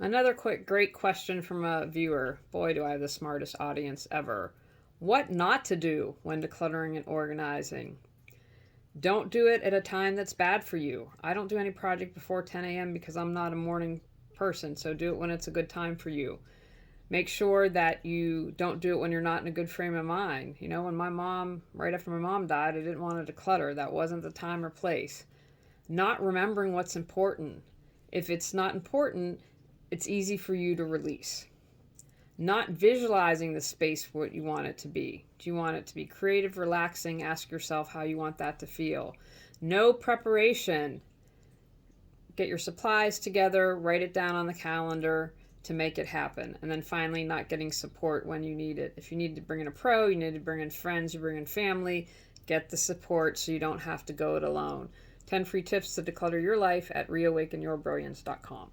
Another great question from a viewer. Boy, do I have the smartest audience ever. What not to do when decluttering and organizing? Don't do it at a time that's bad for you. I don't do any project before 10 a.m. because I'm not a morning person, so do it when it's a good time for you. Make sure that you don't do it when you're not in a good frame of mind. When right after my mom died, I didn't want to declutter. That wasn't the time or place. Not remembering what's important. If it's not important, it's easy for you to release. Not visualizing the space for what you want it to be. Do you want it to be creative, relaxing? Ask yourself how you want that to feel. No preparation. Get your supplies together, write it down on the calendar to make it happen. And then finally, not getting support when you need it. If you need to bring in a pro, you need to bring in friends, you bring in family, get the support so you don't have to go it alone. 10 free tips to declutter your life at reawakenyourbrilliance.com.